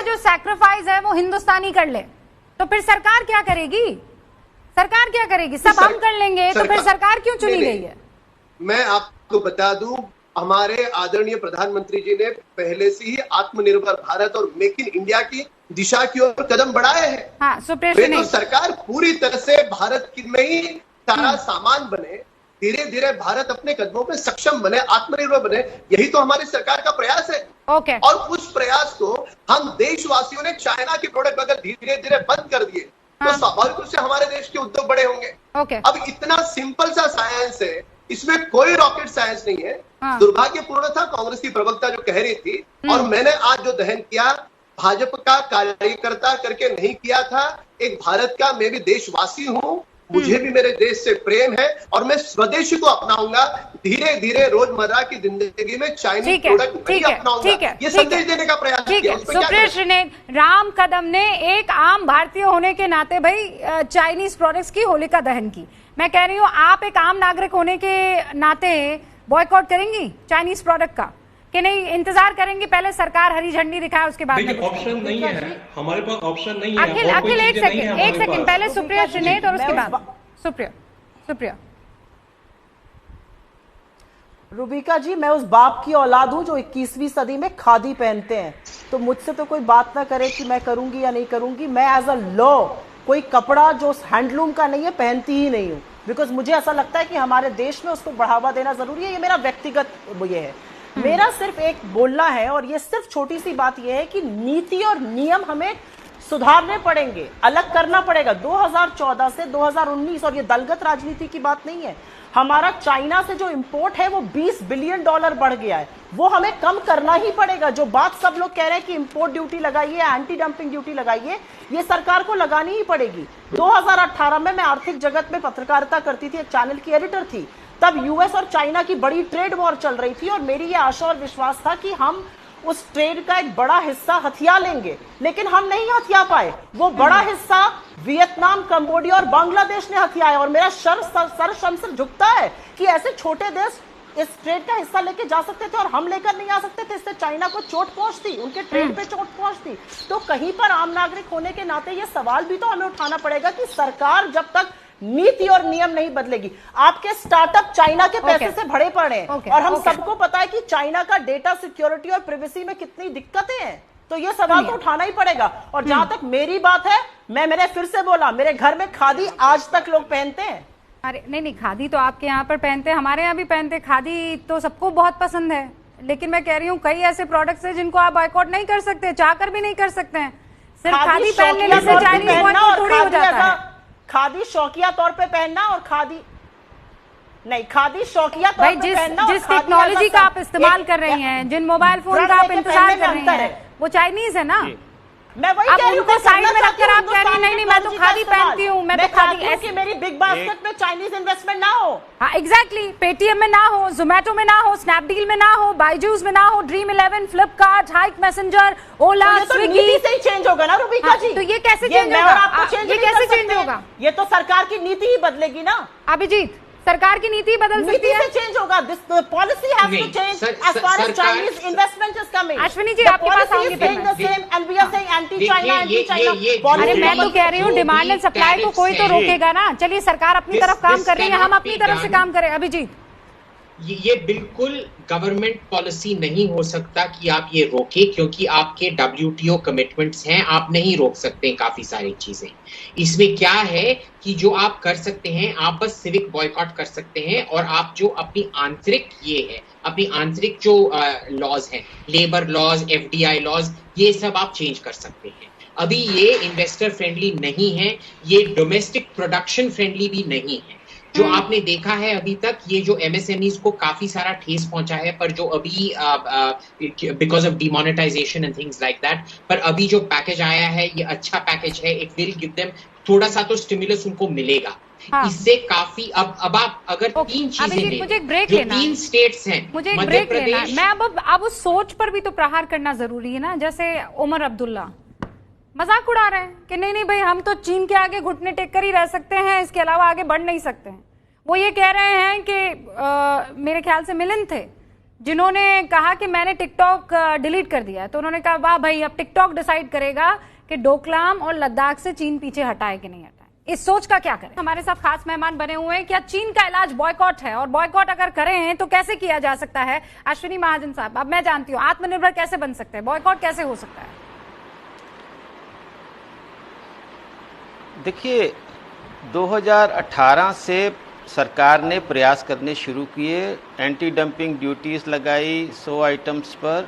जो सैक्रिफाइस है वो हिंदुस्तानी कर ले, तो फिर सरकार क्या करेगी? सरकार क्या करेगी? सब हम कर लेंगे, तो फिर सरकार क्यों चुनी गई है? मैं आपको बता दूं, हमारे आदरणीय प्रधानमंत्री जी ने पहले से ही आत्मनिर्भर भारत और मेक इन इंडिया की दिशा की ओर कदम बढ़ाए हैं। हाँ, तो सरकार पूरी तरह से भारत में ही सारा सामान बने, धीरे धीरे भारत अपने कदमों पे सक्षम बने, आत्मनिर्भर बने, यही तो हमारी सरकार का प्रयास है। और उस प्रयास को हम देशवासियों ने चाइना के प्रोडक्ट अगर धीरे धीरे बंद कर दिए, तो स्वाभाविक रूप से हमारे देश के उद्योग बड़े होंगे। अब इतना सिंपल सा साइंस है, इसमें कोई रॉकेट साइंस नहीं है। दुर्भाग्यपूर्ण था कांग्रेस की प्रवक्ता जो कह रही थी, और मैंने आज जो दहन किया भाजपा का कार्यकर्ता करके नहीं किया था, एक भारत का मैं भी देशवासी हूँ, मुझे भी मेरे देश से प्रेम है, और मैं स्वदेशी को अपनाऊंगा। धीरे धीरे रोजमर्रा की जिंदगी में चाइनीज प्रोडक्ट नहीं अपनाऊंगा, ये संदेश देने का प्रयास किया। सुप्रिया श्रीनेत, राम कदम ने एक आम भारतीय होने के नाते भाई चाइनीज प्रोडक्ट्स की होलिका दहन की। मैं कह रही हूँ, आप एक आम नागरिक होने के नाते बॉयकॉट करेंगी चाइनीज प्रोडक्ट का कि नहीं? इंतजार करेंगे पहले सरकार हरी झंडी दिखाए, उसके बाद ऑप्शन नहीं है हमारे पास, ऑप्शन नहीं है। अखिल एक सेकंड पहले सुप्रिया श्रीनेत और उसके बाद सुप्रिया। रुबिका जी, मैं उस बाप की औलाद हूं जो 21वीं सदी में खादी पहनते हैं, तो मुझसे तो कोई बात ना करे कि मैं करूंगी या नहीं करूंगी। मैं एज अ लॉ कोई कपड़ा जो हैंडलूम का नहीं है पहनती ही नहीं हूं, बिकॉज मुझे ऐसा लगता है कि हमारे देश में उसको बढ़ावा देना जरूरी है। ये मेरा व्यक्तिगत ये है। मेरा सिर्फ एक बोलना है, और ये सिर्फ छोटी सी बात ये है कि नीति और नियम हमें सुधारने पड़ेंगे, अलग करना पड़ेगा। 2014 से 2019, और ये दलगत राजनीति की बात नहीं है, हमारा चाइना से जो इंपोर्ट है वो $20 बिलियन बढ़ गया है, वो हमें कम करना ही पड़ेगा। जो बात सब लोग कह रहे हैं कि इंपोर्ट ड्यूटी लगाइए, एंटी डंपिंग ड्यूटी लगाइए, ये सरकार को लगानी ही पड़ेगी। 2018 में मैं आर्थिक जगत में पत्रकारिता करती थी, एक चैनल की एडिटर थी, तब यूएस और चाइना की बड़ी ट्रेड वॉर चल रही थी, और मेरी ये आशा और विश्वास था कि हम उस ट्रेड का एक बड़ा हिस्सा हथिया लेंगे, लेकिन हम नहीं हथिया पाए। वो बड़ा हिस्सा वियतनाम, कंबोडिया और बांग्लादेश ने हथियाया, और मेरा सर शर्म झुकता है कि ऐसे छोटे देश इस ट्रेड का हिस्सा लेके जा सकते थे और हम लेकर नहीं आ सकते थे। इससे चाइना को चोट पहुंचती, उनके ट्रेड पे चोट पहुंचती। तो कहीं पर आम नागरिक होने के नाते ये सवाल भी तो हमें उठाना पड़ेगा कि सरकार जब तक नीति और नियम नहीं बदलेगी, आपके स्टार्टअप चाइना के पैसे से भरे पड़े हैं, और हम सबको पता है कि चाइना का डेटा सिक्योरिटी और प्राइवेसी में कितनी दिक्कतें हैं। तो ये सवाल तो उठाना ही पड़ेगा। और जहां तक मेरी बात है, मैंने फिर से बोला, मेरे घर में खादी आज तक लोग पहनते हैं। अरे नहीं, खादी तो आपके यहाँ पर पहनते हैं, हमारे यहाँ भी पहनते हैं। खादी तो सबको बहुत पसंद है, लेकिन मैं कह रही हूँ कई ऐसे प्रोडक्ट्स हैं जिनको आप बॉयकॉट नहीं कर सकते, चाहकर भी नहीं कर सकते हैं। सिर्फ खादी पहनने से चाइनीज बॉयकॉट थोड़ी हो जाता है। खादी शौकिया तौर पे पहनना और खादी शौकिया तौर पे पहनना, जिस टेक्नोलॉजी का आप इस्तेमाल कर रही हैं, जिन मोबाइल फोन का आप इंतजार कर रही हैं, वो चाइनीज है ना। मैं वही कह रही हूं, साइड में रखकर आप कह रही नहीं मैं तो खादी पहनती हूं, मैं तो खादी ऐसी मेरी बिग बास्केट में चाइनीज इन्वेस्टमेंट ना हो। हाँ एग्जैक्टली, पेटीएम में ना हो, जोमेटो में ना हो, स्नैपडील में ना हो, बायजूस में ना हो, Dream11, फ्लिपकार्ट, हाइक मैसेंजर, ओला, स्विगी। नीति से ही चेंज होगा ना रुबिका जी। तो ये कैसे चेंज होगा? ये कैसे चेंज होगा? ये तो सरकार की नीति ही बदलेगी ना अभिजीत। सरकार की नीति बदल सकती है, चेंज होगा। This policy has to change as far as Chinese investment is coming. Ashwini ji आपके पास आऊंगी फिर मैं। अरे मैं तो कह रही हूँ डिमांड एंड सप्लाई को कोई तो रोकेगा ना। चलिए सरकार अपनी तरफ काम कर रही है, हम अपनी तरफ से काम करें। अभिजीत ये बिल्कुल गवर्नमेंट पॉलिसी नहीं हो सकता कि आप ये रोके, क्योंकि आपके WTO कमिटमेंट्स हैं, आप नहीं रोक सकते काफी सारी चीजें। इसमें क्या है कि जो आप कर सकते हैं, आप बस सिविक बॉयकॉट कर सकते हैं, और आप जो अपनी आंतरिक अपनी आंतरिक जो लॉज हैं, लेबर लॉज, FDI लॉज, ये सब आप चेंज कर सकते हैं। अभी ये इन्वेस्टर फ्रेंडली नहीं है, ये डोमेस्टिक प्रोडक्शन फ्रेंडली भी नहीं है। जो आपने देखा है अभी तक, ये जो MSMEs को काफी सारा ठेस पहुंचा है, पर जो अभी because of demonetisation and things like that, पर अभी जो पैकेज आया है ये अच्छा पैकेज है। इट विल गिव देम थोड़ा सा तो स्टिमुलस उनको मिलेगा। हाँ। इससे काफी अब आप अगर तीन चीजें मुझे एक ब्रेक लेना, 3 स्टेट्स हैं, मुझे एक ब्रेक लेना है। मैं अब उस सोच पर भी तो प्रहार करना जरूरी है ना। जैसे उमर अब्दुल्ला मजाक उड़ा रहे हैं कि नहीं भाई, हम तो चीन के आगे घुटने टेक कर ही रह सकते हैं, इसके अलावा आगे बढ़ नहीं सकते हैं। वो ये कह रहे हैं कि मेरे ख्याल से मिलिंद थे जिन्होंने कहा कि मैंने टिकटॉक डिलीट कर दिया है, तो उन्होंने कहा वाह भाई, अब टिकटॉक डिसाइड करेगा कि डोकलाम और लद्दाख से चीन पीछे हटाए कि नहीं हटाए। इस सोच का क्या करें? हमारे साथ खास मेहमान बने हुए हैं। क्या चीन का इलाज बॉयकॉट है, और बॉयकॉट अगर करें तो कैसे किया जा सकता है? अश्विनी महाजन साहब, अब मैं जानती हूँ आत्मनिर्भर कैसे बन सकते हैं, बॉयकॉट कैसे हो सकता है? देखिए, 2018 से सरकार ने प्रयास करने शुरू किए, एंटी डंपिंग ड्यूटीज़ लगाई, 100 आइटम्स पर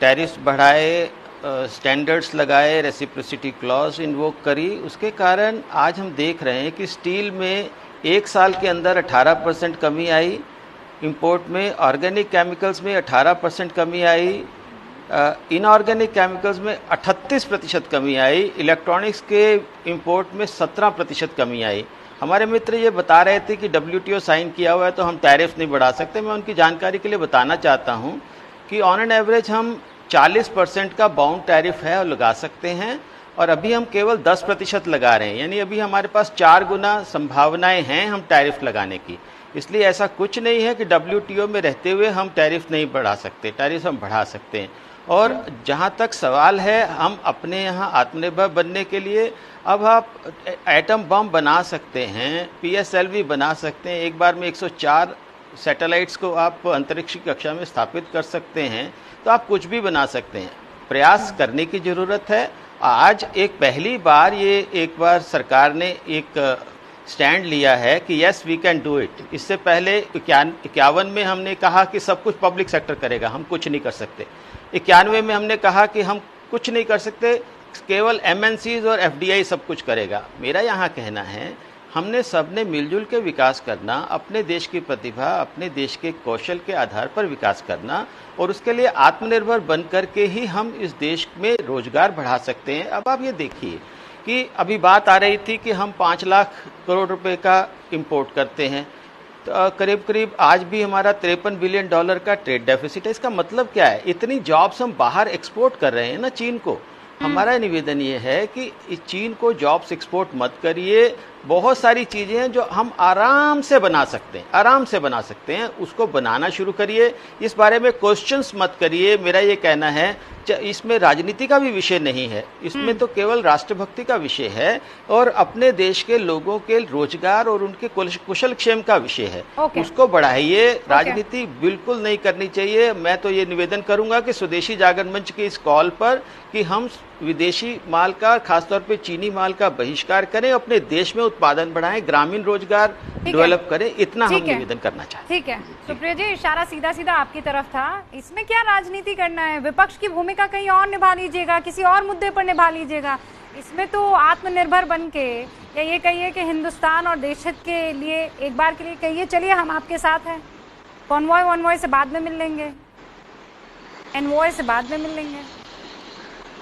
टैरिफ्स बढ़ाए, स्टैंडर्ड्स लगाए, रेसिप्रोसिटी क्लॉज इन्वोक करी। उसके कारण आज हम देख रहे हैं कि स्टील में 1 साल के अंदर 18% कमी आई, इंपोर्ट में ऑर्गेनिक केमिकल्स में 18% कमी आई, इनऑर्गेनिक केमिकल्स में 38% कमी आई, इलेक्ट्रॉनिक्स के इंपोर्ट में 17% कमी आई। हमारे मित्र ये बता रहे थे कि WTO साइन किया हुआ है तो हम टैरिफ नहीं बढ़ा सकते। मैं उनकी जानकारी के लिए बताना चाहता हूँ कि ऑन एन एवरेज हम 40% का बाउंड टैरिफ है और लगा सकते हैं, और अभी हम केवल 10% लगा रहे हैं। यानी अभी हमारे पास 4 गुना संभावनाएं हैं हम टैरिफ लगाने की। इसलिए ऐसा कुछ नहीं है कि WTO में रहते हुए हम टैरिफ नहीं बढ़ा सकते, टैरिफ हम बढ़ा सकते हैं। और जहाँ तक सवाल है, हम अपने यहाँ आत्मनिर्भर बनने के लिए अब आप एटम बम बना सकते हैं, PSLV बना सकते हैं, एक बार में 104 सैटेलाइट्स को आप अंतरिक्ष की कक्षा में स्थापित कर सकते हैं, तो आप कुछ भी बना सकते हैं। प्रयास करने की ज़रूरत है। आज पहली बार एक बार सरकार ने एक स्टैंड लिया है कि yes we can do it. इससे पहले 51 में हमने कहा कि सब कुछ पब्लिक सेक्टर करेगा, हम कुछ नहीं कर सकते। 91 में हमने कहा कि हम कुछ नहीं कर सकते, केवल MNCs और FDI सब कुछ करेगा। मेरा यहाँ कहना है, हमने सबने मिलजुल के विकास करना, अपने देश की प्रतिभा, अपने देश के कौशल के आधार पर विकास करना, और उसके लिए आत्मनिर्भर बन करके ही हम इस देश में रोजगार बढ़ा सकते हैं। अब आप ये देखिए कि अभी बात आ रही थी कि हम 5 लाख करोड़ रुपए का इंपोर्ट करते हैं, तो करीब करीब आज भी हमारा $53 बिलियन का ट्रेड डेफिसिट है। इसका मतलब क्या है? इतनी जॉब्स हम बाहर एक्सपोर्ट कर रहे हैं ना चीन को। हमारा निवेदन ये है कि इस चीन को जॉब्स एक्सपोर्ट मत करिए। बहुत सारी चीज़ें हैं जो हम आराम से बना सकते हैं, उसको बनाना शुरू करिए। इस बारे में क्वेश्चंस मत करिए। मेरा ये कहना है, इसमें राजनीति का भी विषय नहीं है, इसमें तो केवल राष्ट्रभक्ति का विषय है और अपने देश के लोगों के रोजगार और उनके कुशल क्षेम का विषय है। उसको बढ़ाइए, राजनीति बिल्कुल नहीं करनी चाहिए। मैं तो ये निवेदन करूंगा कि स्वदेशी जागरण मंच के इस कॉल पर कि हम विदेशी माल का, खासतौर पे चीनी माल का बहिष्कार करें, अपने देश में उत्पादन बढ़ाएं, ग्रामीण रोजगार डेवलप करें, इतना हम निवेदन करना चाहते हैं। ठीक है सुप्रिया जी, इशारा सीधा सीधा आपकी तरफ था। इसमें क्या राजनीति करना है? विपक्ष की भूमिका कहीं और निभा लीजिएगा, किसी और मुद्दे पर निभा लीजिएगा। इसमें तो आत्मनिर्भर बन के, या ये कहिए कि हिंदुस्तान और देश हित के लिए एक बार के लिए कहिए चलिए हम आपके साथ हैं, कॉन्वॉय से बाद में मिल लेंगे, एनवॉय से बाद में मिल लेंगे।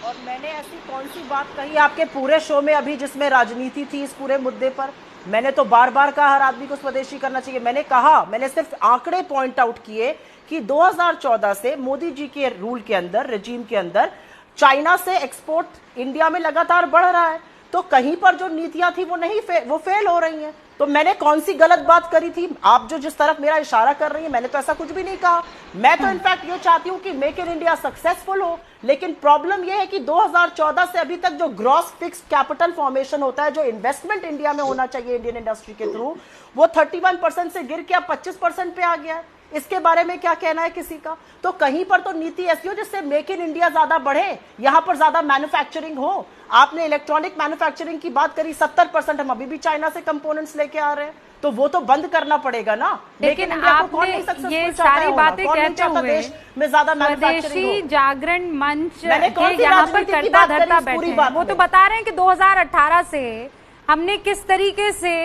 और मैंने ऐसी कौन सी बात कही आपके पूरे शो में अभी जिसमें राजनीति थी इस पूरे मुद्दे पर? मैंने तो बार बार कहा हर आदमी को स्वदेशी करना चाहिए। मैंने सिर्फ आंकड़े पॉइंट आउट किए कि 2014 से मोदी जी के रूल के अंदर, रेजीम के अंदर, चाइना से एक्सपोर्ट इंडिया में लगातार बढ़ रहा है। तो कहीं पर जो नीतियां थी वो नहीं वो फेल हो रही हैं। तो मैंने कौन सी गलत बात करी थी? आप जो जिस तरफ मेरा इशारा कर रही हैं, मैंने तो ऐसा कुछ भी नहीं कहा। मैं तो इनफैक्ट ये चाहती हूं कि मेक इन इंडिया सक्सेसफुल हो। लेकिन प्रॉब्लम ये है कि 2014 से अभी तक जो ग्रॉस फिक्स कैपिटल फॉर्मेशन होता है, जो इन्वेस्टमेंट इंडिया में होना चाहिए इंडियन इंडस्ट्री के थ्रू, वो 31% से गिर के अब 25% पे आ गया है। इसके बारे में क्या कहना है किसी का? तो कहीं पर तो नीति ऐसी हो जिससे मेक इन इंडिया ज्यादा बढ़े, यहां पर ज्यादा मैन्युफैक्चरिंग हो। आपने इलेक्ट्रॉनिक मैन्युफैक्चरिंग की बात करी, 70% हम अभी भी चाइना से कंपोनेंट्स लेके आ रहे हैं, तो वो तो बंद करना पड़ेगा ना। लेकिन आपने ये सारी बातें कहते हुए में ज्यादा स्वदेशी जागरण मंच यहाँ पर करता धरता बैठे हैं, वो तो बता रहे हैं कि 2018 से हमने किस तरीके से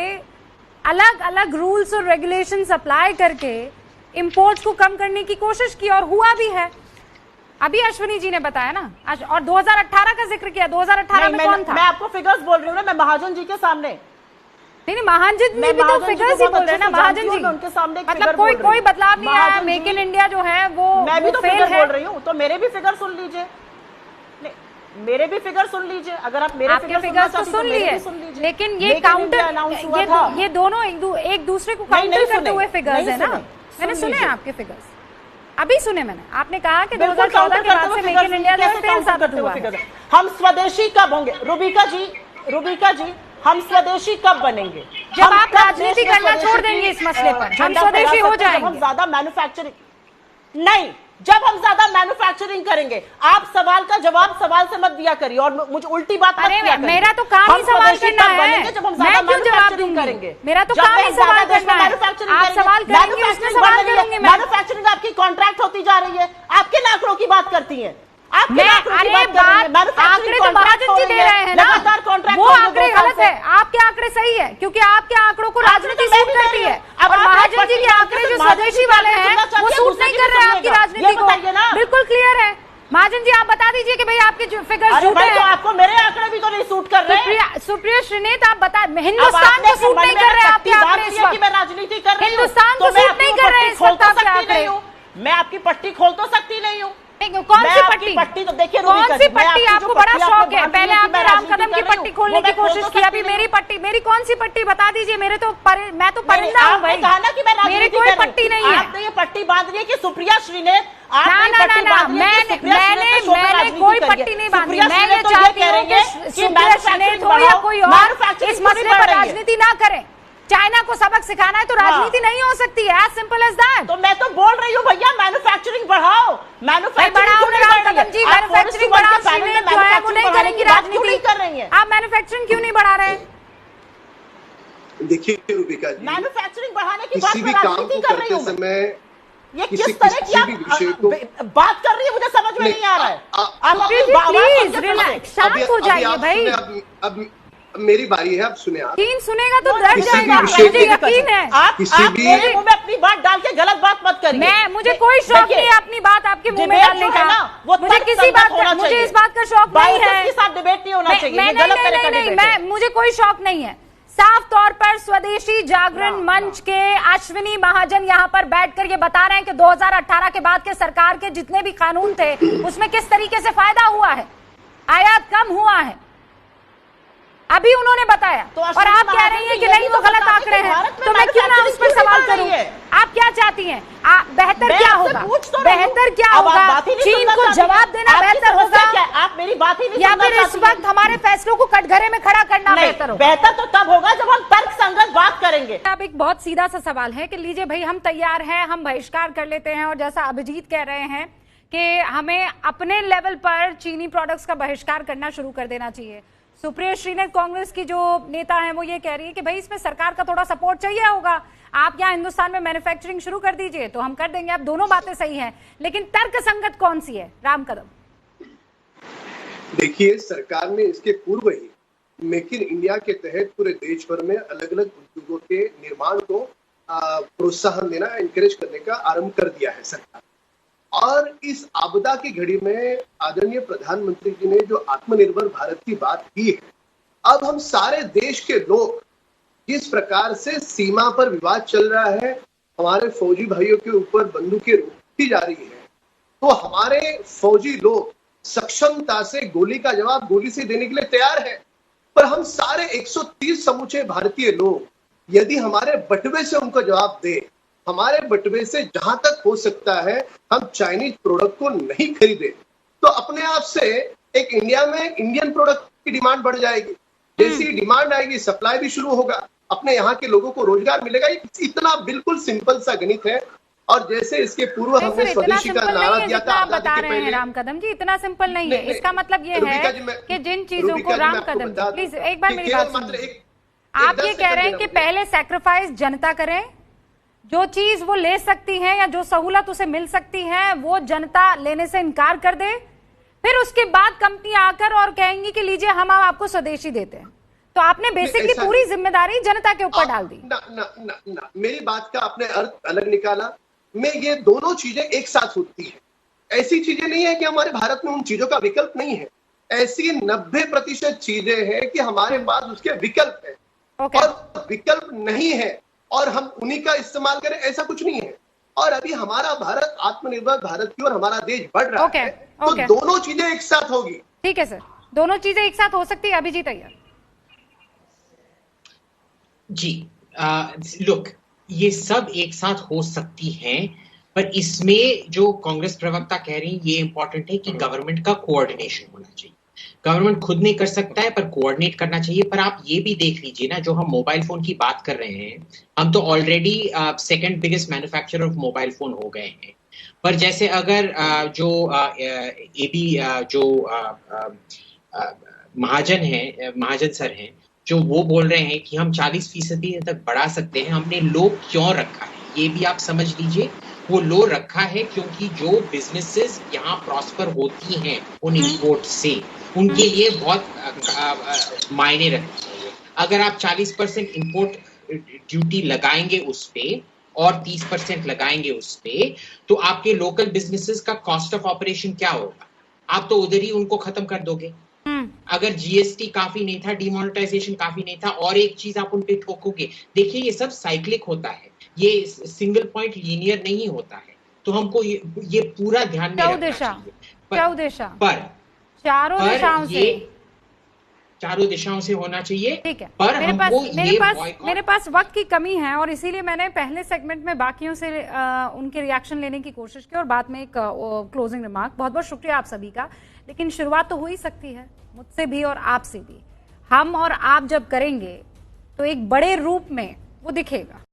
अलग अलग रूल्स और रेगुलेशंस अप्लाई करके इंपोर्ट्स को कम करने की कोशिश की और हुआ भी है। अभी अश्विनी जी ने बताया ना, और 2018 का जिक्र किया। 2018 में कौन था? मैं आपको फिगर्स बोल रही हूँ ना, मैं महाजन जी के सामने। नहीं, महाजन जी भी तो फिगर्स ही बोल रहे हैं ना। महाजन जी उनके सामने मतलब कोई बदलाव नहीं आया। मेक इन इंडिया जो है वो मैं भी तो फेल फिगर है। बोल रही हूँ, तो मेरे भी फिगर सुन लीजिए। मेरे भी फिगर सुन लीजिए। अगर आप मेरे फिगर्स तो सुन लिए, लेकिन ये काउंटर, ये दोनों एक दूसरे को काउंटर करते हुए फिगर्स है ना। मैंने सुने आपके फिगर्स, अभी सुने मैंने। आपने कहा कि 2014 के बाद से मेक इन इंडिया फेल साबित हुआ। हम स्वदेशी कब होंगे? रुबिका जी, हम स्वदेशी कब बनेंगे? जब आप राजनीति करना छोड़ देंगे इस मसले पर, हम स्वदेशी हो जाएंगे। हम ज्यादा मैन्युफैक्चरिंग नहीं, जब हम ज्यादा मैन्युफैक्चरिंग करेंगे। आप सवाल का जवाब सवाल से मत दिया करिए और मुझे उल्टी बात मत किया करिए। मेरा तो काम ही सवाल करना है, जब हम मैं क्यों जवाब दूंगी? मेरा तो काम ही सवाल करना है। आप सवाल करेंगे, उसमें सवाल करूंगी मैं। मैन्युफैक्चरिंग आपकी कॉन्ट्रैक्ट होती जा रही है, आपके आंकड़ों की बात करती है। आंकड़े तो महाजन जी दे रहे हैं ना, वो आंकड़े गलत है। आपके आंकड़े सही है, क्योंकि आपके आंकड़ों को राजनीति सूट करती है। और महाजन जी के आंकड़े जो स्वदेशी वाले हैं वो सूट नहीं कर रहे हैं आपकी राजनीति को। बिल्कुल क्लियर है। महाजन जी आप बता दीजिए कि भाई आपके जो फिगर्स झूठे हैं। आपको मेरे आंकड़े भी तो नहीं सूट कर रहे। सुप्रिया श्रीनेत आप बता, हिंदुस्तान को सूट नहीं कर रहे हैं आपके आंकड़े इस वक्त। मैं राजनीति कर रही हूं, हिंदुस्तान को सूट नहीं कर रहे हैं इस वक्त आपके आंकड़े। मैं आपकी पट्टी खोल तो सकती नहीं हूँ। कौन सी पट्टी? तो देखिए, कौन सी पट्टी? आपको बड़ा शौक है। पहले आपने राम कदम की पट्टी खोलने की कोशिश की, अभी मेरी पट्टी। मेरी कौन सी पट्टी बता दीजिए। मेरे तो मैं तो परिंदा हूँ भाई, मेरी कोई पट्टी नहीं है। आपने ये पट्टी बांध रही है कि सुप्रिया श्रीनेत। ना, मैंने कोई पट्टी नहीं बांधी। मैं ये चाहती हूँ कि सुप्रिया श्रीनेत हो या कोई और इस मसले पर राजनीति ना करें। चाइना को सबक सिखाना है तो राजनीति नहीं हो सकती है, एज सिंपल एज दैट। तो मैं तो बोल रही हूँ भैया, मैन्युफैक्चरिंग बढ़ाओ, मैन्युफैक्चरिंग बढ़ाओ। श्रीनेत जो है वो नहीं करेंगी राजनीति कर रही है। आप मैन्युफैक्चरिंग क्यों नहीं बढ़ा रहे? देखिए रुबिका जी, मैन्युफैक्चरिंग बढ़ाने की किसी भी काम को करते समय ये किस तरह की आप बात कर रही है, मुझे समझ में नहीं आ रहा है। आप प्लीज रिलैक्स, शांत हो जाइए भाई। अब मेरी बारी है, अब सुने आप। यकीन सुनेगा तो डर जाएगा, मुझे यकीन है। आप मेरे मुंह में अपनी बात डाल के गलत बात मत करिए। मुझे कोई शौक नहीं है अपनी बात आपके मुंह में डालने का। मुझे किसी बात का, मुझे इस बात का शौक नहीं है। के साथ डिबेट नहीं होना चाहिए। नहीं, मुझे कोई शौक नहीं है। साफ तौर पर स्वदेशी जागरण मंच के अश्विनी महाजन यहाँ पर बैठकर ये बता रहे हैं कि 2018 के बाद के सरकार के जितने भी कानून थे उसमें किस तरीके से फायदा हुआ है, आयात कम हुआ है, अभी उन्होंने बताया। तो और आप कह रही हैं कि नहीं वो गलत आंकड़े हैं, तो मैं क्यों ना उस पर सवाल करूं? आप क्या चाहती हैं? बेहतर क्या होगा? बेहतर क्या होगा? चीन को जवाब देना बेहतर होगा, आप मेरी बात ही नहीं, या फिर इस वक्त हमारे फैसलों को कटघरे में खड़ा करना बेहतर होगा? बेहतर तो तब होगा जब हम तर्क संगत बात करेंगे। अब एक बहुत सीधा सा सवाल है कि लीजिए भाई हम तैयार हैं, हम बहिष्कार कर लेते हैं, और जैसा अभिजीत कह रहे हैं कि हमें अपने लेवल पर चीनी प्रोडक्ट्स का बहिष्कार करना शुरू कर देना चाहिए। सुप्रिया श्रीनेत कांग्रेस की जो नेता है वो ये कह रही है कि भाई इसमें सरकार का थोड़ा सपोर्ट चाहिए होगा, आप यहाँ हिंदुस्तान में मैन्युफैक्चरिंग शुरू कर दीजिए तो हम कर देंगे। अब दोनों बातें सही हैं, लेकिन तर्क संगत कौन सी है? राम कदम, देखिए, सरकार ने इसके पूर्व ही मेक इन इंडिया के तहत पूरे देश भर में अलग अलग उद्योगों के निर्माण को प्रोत्साहन देना, एनकरेज करने का आरंभ कर दिया है सरकार। और इस आपदा की घड़ी में आदरणीय प्रधानमंत्री जी ने जो आत्मनिर्भर भारत की बात की है, अब हम सारे देश के लोग जिस प्रकार से सीमा पर विवाद चल रहा है, हमारे फौजी भाइयों के ऊपर बंदूकें रोकी जा रही है, तो हमारे फौजी लोग सक्षमता से गोली का जवाब गोली से देने के लिए तैयार है। पर हम सारे 130 समूचे भारतीय लोग यदि हमारे बटवे से उनको जवाब दे, हमारे बटवे से जहां तक हो सकता है हम चाइनीज प्रोडक्ट को नहीं खरीदे, तो अपने आप से एक इंडिया में इंडियन प्रोडक्ट की डिमांड बढ़ जाएगी। जैसी डिमांड आएगी सप्लाई भी शुरू होगा, अपने यहाँ के लोगों को रोजगार मिलेगा। इतना बिल्कुल सिंपल सा गणित है। और जैसे इसके पूर्व हमने स्वदेशी का नारा दिया था आप बता रहे हैं राम कदम जी, इतना सिंपल नहीं है। इसका मतलब ये है कि जिन चीजों को राम कदम जी प्लीज एक बार मेरी बात सुनिए। आप ये कह रहे हैं कि पहले सैक्रिफाइस जनता करें, जो चीज वो ले सकती है या जो सहूलत उसे मिल सकती है वो जनता लेने से इनकार कर दे, फिर उसके बाद कंपनी आकर और कहेंगी कि लीजिए हम आपको स्वदेशी देते हैं। तो आपने बेसिकली पूरी जिम्मेदारी जनता के ऊपर डाल दी। ना, मेरी बात का आपने अर्थ अलग निकाला। में ये दोनों चीजें एक साथ होती है। ऐसी चीजें नहीं है कि हमारे भारत में उन चीजों का विकल्प नहीं है। ऐसी 90% चीजें हैं कि हमारे पास उसके विकल्प है। और विकल्प नहीं है और हम उन्हीं का इस्तेमाल करें, ऐसा कुछ नहीं है। और अभी हमारा भारत आत्मनिर्भर भारत की ओर हमारा देश बढ़ रहा है, तो दोनों चीजें एक साथ होगी। ठीक है सर, दोनों चीजें एक साथ हो सकती है। अभिजीत अय्यर जी, लुक, ये सब एक साथ हो सकती हैं, पर इसमें जो कांग्रेस प्रवक्ता कह रही है ये इंपॉर्टेंट है कि गवर्नमेंट का कोऑर्डिनेशन होना चाहिए। गवर्नमेंट खुद नहीं कर सकता है पर कोऑर्डिनेट करना चाहिए। पर आप ये भी देख लीजिए ना, जो हम मोबाइल फोन की बात कर रहे हैं, हम तो already second biggest manufacturer of mobile phone हो गए हैं। पर जैसे अगर महाजन सर हैं, जो वो बोल रहे हैं कि हम 40% तक बढ़ा सकते हैं, हमने लो क्यों रखा है ये भी आप समझ लीजिए। वो लो रखा है क्योंकि जो बिजनेसेस यहाँ प्रॉस्पर होती हैं उन इंपोर्ट से, उनके लिए बहुत मायने रखती है। अगर आप 40% इंपोर्ट ड्यूटी लगाएंगे उस पे और 30% लगाएंगे उस पे, तो आपके लोकल बिजनेसेस का कॉस्ट ऑफ ऑपरेशन क्या होगा? आप तो उधर ही उनको खत्म कर दोगे। अगर जीएसटी काफी नहीं था, डिमोनेटाइजेशन काफी नहीं था, और एक चीज आप उन पे ठोकोगे। देखिए ये सब साइक्लिक होता है, ये सिंगल पॉइंट लीनियर नहीं होता है। तो हमको ये पूरा ध्यान में रखना चाहिए। पर चारों दिशाओं से होना चाहिए। ठीक है, पर मेरे पास वक्त की कमी है और इसीलिए मैंने पहले सेगमेंट में बाकियों से उनके रिएक्शन लेने की कोशिश की और बाद में एक क्लोजिंग रिमार्क। बहुत बहुत शुक्रिया आप सभी का। लेकिन शुरुआत तो हो ही सकती है मुझसे भी और आपसे भी। हम और आप जब करेंगे तो एक बड़े रूप में वो दिखेगा।